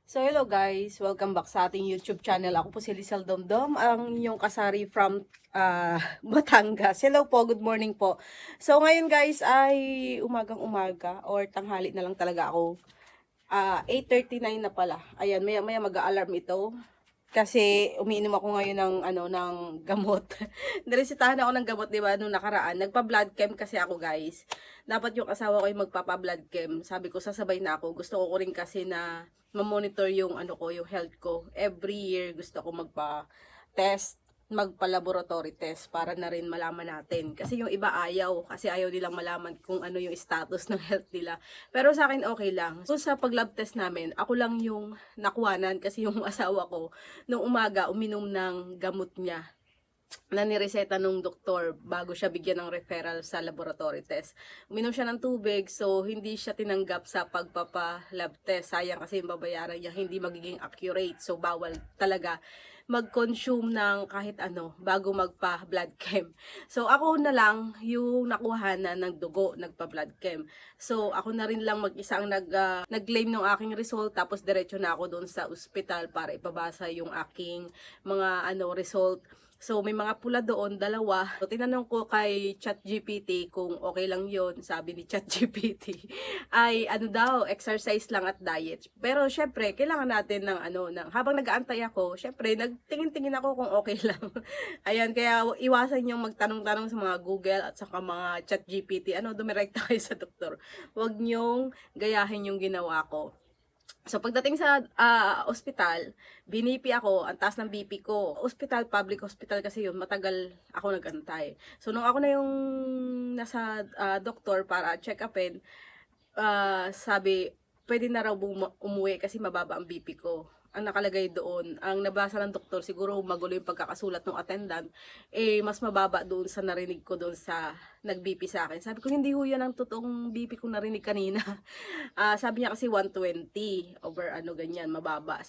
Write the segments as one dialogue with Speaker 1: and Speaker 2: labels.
Speaker 1: So hello guys, welcome back sa ating YouTube channel. Ako po si Lizelle Domdom, ang inyong kasari from Batangas. Hello po, good morning po. So ngayon guys ay umagang umaga or tanghali na lang talaga ako. 8:39 na pala. Ayan, maya mag-a-alarm ito. Kasi umiinom ako ngayon ng gamot. Niresetahan ako ng gamot, 'di ba, nung nakaraan. Nagpa-blood chem kasi ako, guys. Dapat yung asawa ko ay magpapa-blood chem. Sabi ko sasabay na ako. Gusto ko rin kasi na ma-monitor yung yung health ko. Every year gusto ko magpa-test, magpa-laboratory test para na rin malaman natin. Kasi yung iba ayaw, kasi ayaw nilang malaman kung ano yung status ng health nila. Pero sa akin okay lang. So sa pag-lab test namin, ako lang yung nakuhanan kasi yung asawa ko nung umaga uminom ng gamot niya na nireseta nung doktor bago siya bigyan ng referral sa laboratory test. Uminom siya ng tubig, so hindi siya tinanggap sa pagpapa-lab test. Sayang kasi yung babayaran niya hindi magiging accurate. So bawal talaga mag-consume ng kahit ano bago magpa-blood chem. So ako na lang yung nakuhanan ng dugo, nagpa-blood chem. So ako na rin lang mag-isa ang nag-claim ng aking result, tapos diretso na ako doon sa ospital para ipabasa yung aking mga result. So, may mga pula doon, dalawa. So, tinanong ko kay ChatGPT kung okay lang yon. Sabi ni ChatGPT ay daw, exercise lang at diet. Pero, syempre, kailangan natin habang nag-aantay ako, syempre, nagtingin-tingin ako kung okay lang. Ayan, kaya iwasan yung magtanong-tanong sa mga Google at saka mga ChatGPT. Dumirekta kayo sa doktor. Huwag nyong gayahin yung ginawa ko. So, pagdating sa ospital, binipi ako, ang taas ng BP ko. Ospital, public hospital kasi yun, matagal ako nagantay. So, nung ako na yung nasa doktor para check upin, sabi, pwede na raw umuwi kasi mababa ang BP ko. Ang nakalagay doon, ang nabasa ng doktor, siguro magulo yung pagkakasulat ng attendant, mas mababa doon sa narinig ko doon sa nag-BP sa akin. Sabi ko, hindi ho yan ang totoong BP ko narinig kanina. Sabi niya kasi 120 over ganyan, mababa.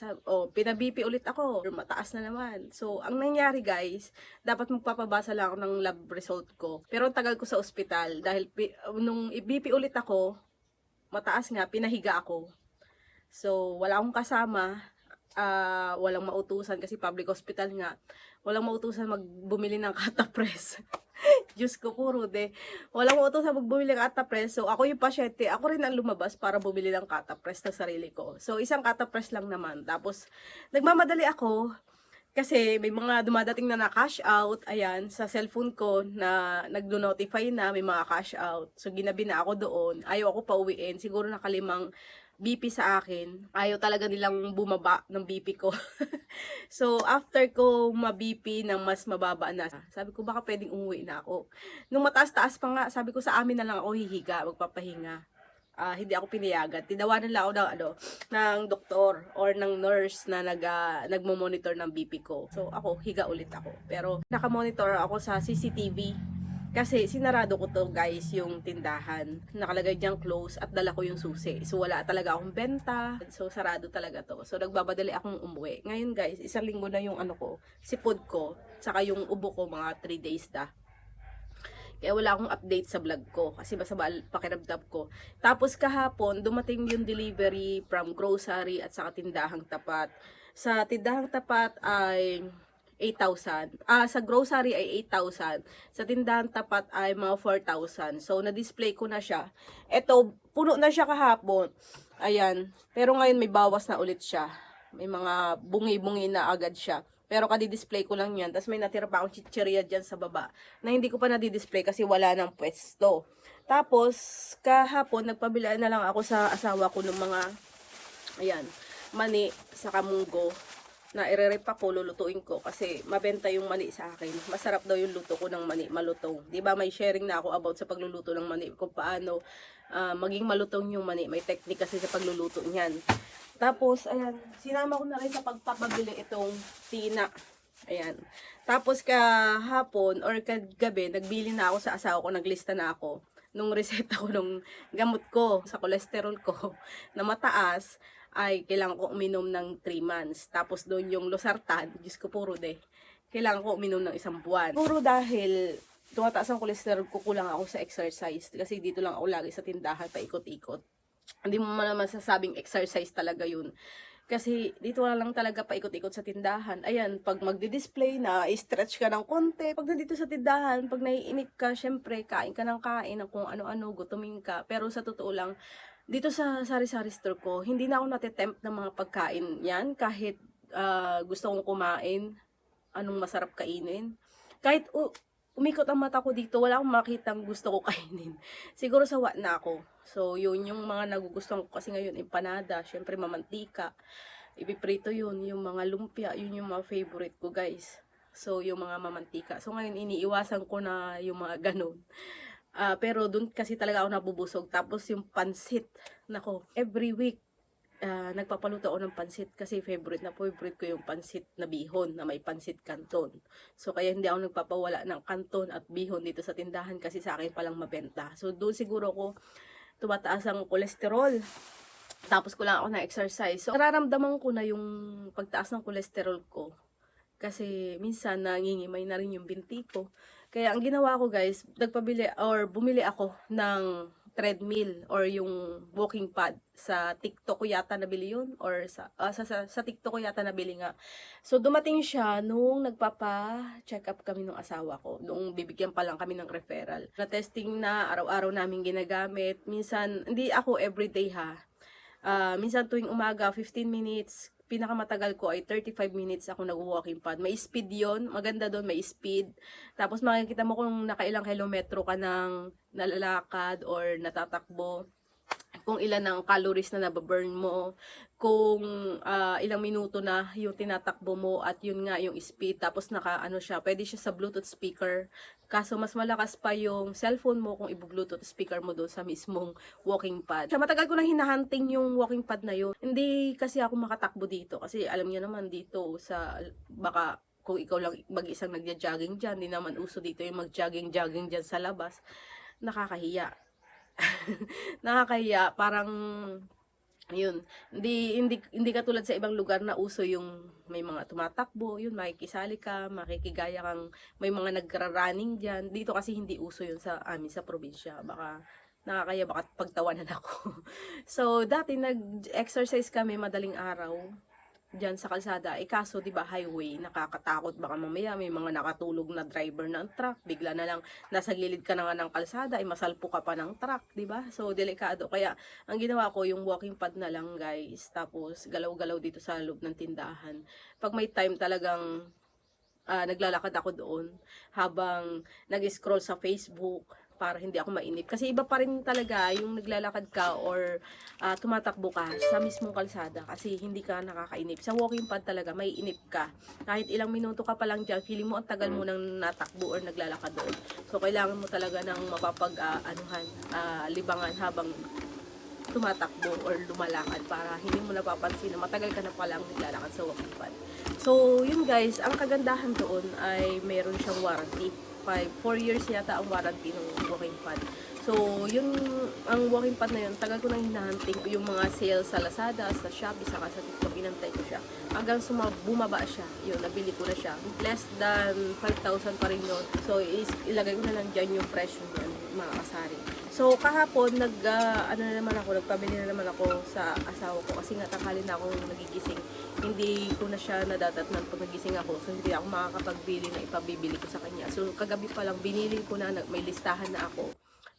Speaker 1: Pina-BP ulit ako, mataas na naman. So, ang nangyari guys, dapat magpapabasa lang ako ng lab result ko. Pero ang tagal ko sa ospital dahil nung i-BP ulit ako, mataas nga, pinahiga ako. So, wala akong kasama, walang mautusan kasi public hospital nga. Walang mautusan magbumili ng catapres. Diyos ko, puro de. Walang mautusan magbumili ng catapres. So, ako yung pasyente, ako rin ang lumabas para bumili ng catapres na sarili ko. So, isang catapres lang naman. Tapos, nagmamadali ako kasi may mga dumadating na cash out, ayan, sa cellphone ko na nagdo-notify na may mga cash out. So, ginabi na ako doon. Ayaw ako pauwiin. Siguro nakalimang BP sa akin. Ayaw talaga nilang bumaba ng BP ko. So, after ko ma-BP ng mas mababa na, sabi ko baka pwedeng umuwi na ako. Nung mataas-taas pa nga, sabi ko sa amin na lang ako hihiga, magpapahinga. Hindi ako pinayagan. Tinawanan lang ako ng doktor or ng nurse na nagmo-monitor ng BP ko. So, ako, higa ulit ako. Pero, nakamonitor ako sa CCTV. Kasi sinarado ko to guys yung tindahan. Nakalagay diyang close at dala ko yung susi. So wala talaga akong benta. So sarado talaga to. So nagbabadali akong umuwi. Ngayon guys, isang linggo na yung sipod ko. Saka yung ubo ko mga 3 days na. Kaya wala akong update sa vlog ko kasi masama pakiramdam ko. Tapos kahapon, dumating yung delivery from grocery at saka tindahang tapat. Sa tindahang tapat ay 8,000. Sa grocery ay 8,000. Sa tindahan tapat ay mga 4,000. So, na-display ko na siya. Ito, puno na siya kahapon. Ayan. Pero ngayon may bawas na ulit siya. May mga bungi-bungi na agad siya. Pero kadi-display ko lang yan. Tapos may natira pa akong chichirya dyan sa baba na hindi ko pa nadi-display kasi wala nang pwesto. Tapos, kahapon, nagpabila na lang ako sa asawa ko ng mga, ayan, mani sa kamunggo na irerep ako, lulutuin ko kasi mabenta yung mani sa akin. Masarap daw yung luto ko ng mani, malutong. 'Di ba may sharing na ako about sa pagluluto ng mani kung paano maging malutong yung mani. May technique kasi sa pagluluto niyan. Tapos ayan, sinama ko na rin sa pagpapabili itong tina. Ayan. Tapos kahapon or kagabi, nagbili na ako sa asawa ko, naglista na ako nung reseta ko nung gamot ko sa cholesterol ko na mataas ay kailangan ko uminom ng 3 months. Tapos doon yung losartan, Diyos ko puro de, kailangan ko uminom ng 1 buwan. Puro dahil tumataas ang cholesterol ko, kulang ako sa exercise. Kasi dito lang ako lagi sa tindahan, paikot-ikot. Hindi mo naman masasabing exercise talaga yun. Kasi dito na lang talaga paikot-ikot sa tindahan. Ayan, pag magdi-display na, i-stretch ka ng konti. Pag nandito sa tindahan, pag naiinip ka, syempre, kain ka ng kain, ng kung ano-ano, gutumin ka. Pero sa totoo lang, dito sa sari-sari store ko, hindi na ako natitempt ng mga pagkain yan. Kahit gusto kong kumain, anong masarap kainin. Kahit umikot ang mata ko dito, wala akong makitang gusto ko kainin. Siguro sawa na ako. So, yun yung mga nagugustuhan ko kasi ngayon, empanada, syempre mamantika. Ipiprito yun, yung mga lumpia, yun yung mga favorite ko guys. So, yung mga mamantika. So, ngayon iniiwasan ko na yung mga ganun. Pero dun kasi talaga ako nabubusog. Tapos yung pansit, nako, every week, nagpapaluto ako ng pansit kasi favorite ko yung pansit na bihon na may pansit canton. So kaya hindi ako nagpapawala ng canton at bihon dito sa tindahan kasi sa akin palang mabenta. So doon siguro ko tumataas ang kolesterol. Tapos ko lang ako na exercise. So nararamdaman ko na yung pagtaas ng kolesterol ko. Kasi minsan nangingimay na rin yung binti ko. Kaya ang ginawa ko guys, bumili ako ng treadmill or yung walking pad. Sa TikTok ko yata nabili yun or sa TikTok ko yata nabili nga. So dumating siya nung nagpapa-check up kami ng asawa ko. Nung bibigyan pa lang kami ng referral. Na testing na araw-araw namin ginagamit. Minsan, hindi ako everyday ha. Minsan tuwing umaga 15 minutes, pinakamatagal ko ay 35 minutes ako nag-walking pad. May speed yon, maganda doon, may speed. Tapos makikita mo kung nakailang kilometro ka ng nalalakad or natatakbo, kung ilan ang calories na nababurn mo, kung ilang minuto na yung tinatakbo mo at yun nga yung speed. Tapos pwede siya sa Bluetooth speaker. Kaso mas malakas pa yung cellphone mo kung i-Bluetooth speaker mo doon sa mismong walking pad. Matagal ko nang hinahunting yung walking pad na yun. Hindi kasi ako makatakbo dito kasi alam niyo naman dito baka kung ikaw lang mag-isang nagja-jogging dyan, hindi naman uso dito yung mag-jogging dyan sa labas. Nakakahiya. Nakakahiya, parang yun, hindi katulad sa ibang lugar na uso yung may mga tumatakbo, yun makikisali ka, makikigaya kang may mga nagra-running diyan. Dito kasi hindi uso yun sa amin sa probinsya. Baka nakakaya, baka pagtawanan ako. So dati nag-exercise kami madaling araw diyan sa kalsada. Kaso 'di ba highway, nakakatakot, baka mamaya may mga nakatulog na driver ng truck, bigla na lang nasa gilid ka na nga ng kalsada, masalpo ka pa ng truck, 'di ba? So delikado. Kaya ang ginawa ko yung walking pad na lang, guys. Tapos galaw-galaw dito sa loob ng tindahan. Pag may time talagang naglalakad ako doon habang nag-scroll sa Facebook para hindi ako mainip. Kasi iba pa rin talaga yung naglalakad ka or tumatakbo ka sa mismong kalsada kasi hindi ka nakakainip. Sa walking pad talaga may inip ka. Kahit ilang minuto ka pa lang dyan, feeling mo ang tagal mo nang natakbo or naglalakad doon. So kailangan mo talaga ng libangan habang tumatakbo or lumalakad para hindi mo napapansin na matagal ka na palang naglalakad sa walking pad. So yun guys, ang kagandahan doon ay meron siyang warranty. 4 years yata ang warranty ng walking pad. So, ang walking pad na yun, tagal ko nang hinahunting yung mga sale sa Lazada, sa Shopee, saka sa TikTok, inantay ko siya. Hanggang bumaba siya, yun, nabili ko na siya. Less than 5,000 pa rin yun. So, ilagay ko na lang dyan yung presyo niyan, mga kasari. So, kahapon, nagpabili na naman ako sa asawa ko kasi nga tanghali na akong nagigising. Hindi ko na siya nadadatnan pag nagising ako. So, hindi ako makakapagbili na ipabibili ko sa kanya. So, kagabi pa lang, binili ko na, may listahan na ako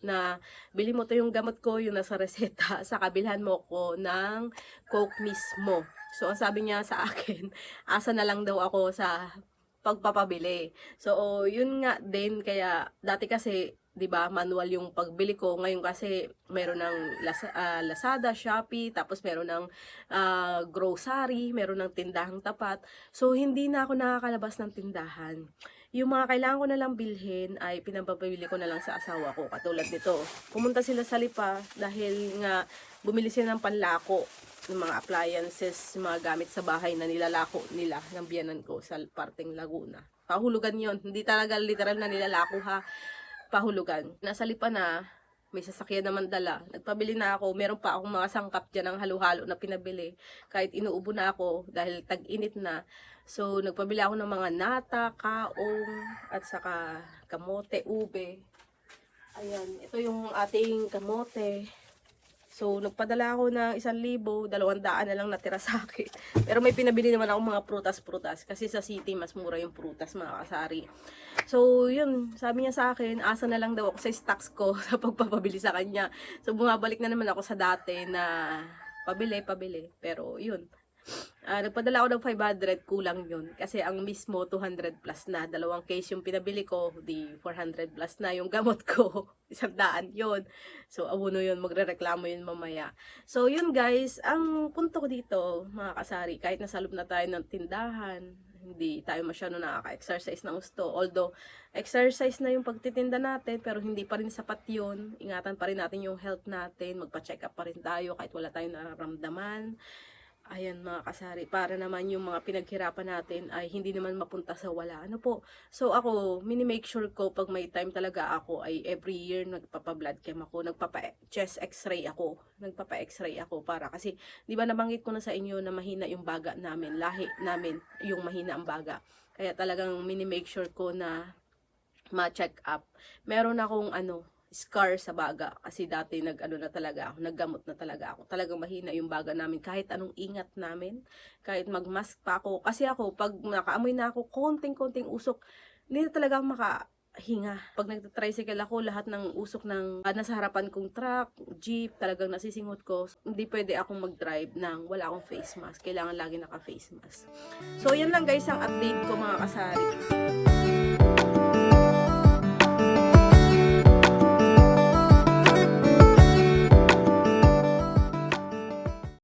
Speaker 1: na bili mo to yung gamot ko, yung nasa reseta, sa kabilhan mo ko ng Coke mismo. So, ang sabi niya sa akin, asa na lang daw ako sa pagpapabili. So, yun nga din, kaya dati kasi 'di ba, manual yung pagbili ko. Ngayon kasi meron ng Lazada, Shopee, tapos meron ng grocery, meron ng tindahang tapat. So hindi na ako nakakalabas ng tindahan. Yung mga kailangan ko na lang bilhin ay pinapabili ko na lang sa asawa ko. Katulad nito, pumunta sila sa Lipa dahil nga bumili sila ng panlako ng mga appliances, mga gamit sa bahay na nilalako nila ng biyanan ko sa parteng Laguna. Pahulugan yon, hindi talaga literal na nilalako ha. Pahulugan. Nasa Lipa na, may sasakyan naman dala. Nagpabili na ako. Meron pa akong mga sangkap dyan ng halo-halo na pinabili. Kahit inuubo na ako dahil tag-init na. So, nagpabili ako ng mga nata, kaong, at saka kamote, ube. Ayan, ito yung ating kamote. So, nagpadala ako ng 1,000, 200 na lang natira sa akin. Pero may pinabili naman ako mga prutas-prutas. Kasi sa city, mas mura yung prutas, mga kasari. So, yun. Sabi niya sa akin, asa na lang daw ako sa stocks ko sa pagpapabili sa kanya. So, bumabalik na naman ako sa dati na pabili. Pero, yun. Nagpadala ako ng 500, kulang yun. Kasi ang mismo 200 plus na. 2 case yung pinabili ko, di 400 plus na yung gamot ko. 100 yun. So, abuno yun, magrereklamo yun mamaya. So, yun guys, ang punto ko dito, mga kasari, kahit nasa loob na tayo ng tindahan, hindi tayo masyado nakaka-exercise ng gusto. Although, exercise na yung pagtitinda natin, pero hindi pa rin sapat yun. Ingatan pa rin natin yung health natin. Magpa-check up pa rin tayo kahit wala tayong nararamdaman. Ayan mga kasari, para naman yung mga pinaghirapan natin ay hindi naman mapunta sa wala. Ano po? So ako, mini-make sure ko pag may time talaga ako ay every year nagpapa-blood chem ako, nagpapa-chest x-ray ako. Nagpapa-x-ray ako para kasi, di ba nabanggit ko na sa inyo na mahina yung baga namin, lahi namin yung mahina ang baga. Kaya talagang mini-make sure ko na ma-check up. Meron akong scar sa baga kasi dati naggamot na talaga ako. Talagang mahina yung baga namin kahit anong ingat namin, kahit magmask pa ako. Kasi ako pag nakaamoy na ako konting-konting usok, hindi na talaga ako makahinga. Pag nagta-tricycle ako, lahat ng usok ng nasa harapan kong truck, jeep, talagang nasisingot ko. Hindi pwede akong mag-drive nang wala akong face mask. Kailangan lagi naka-face mask. So yan lang guys ang update ko mga kasari.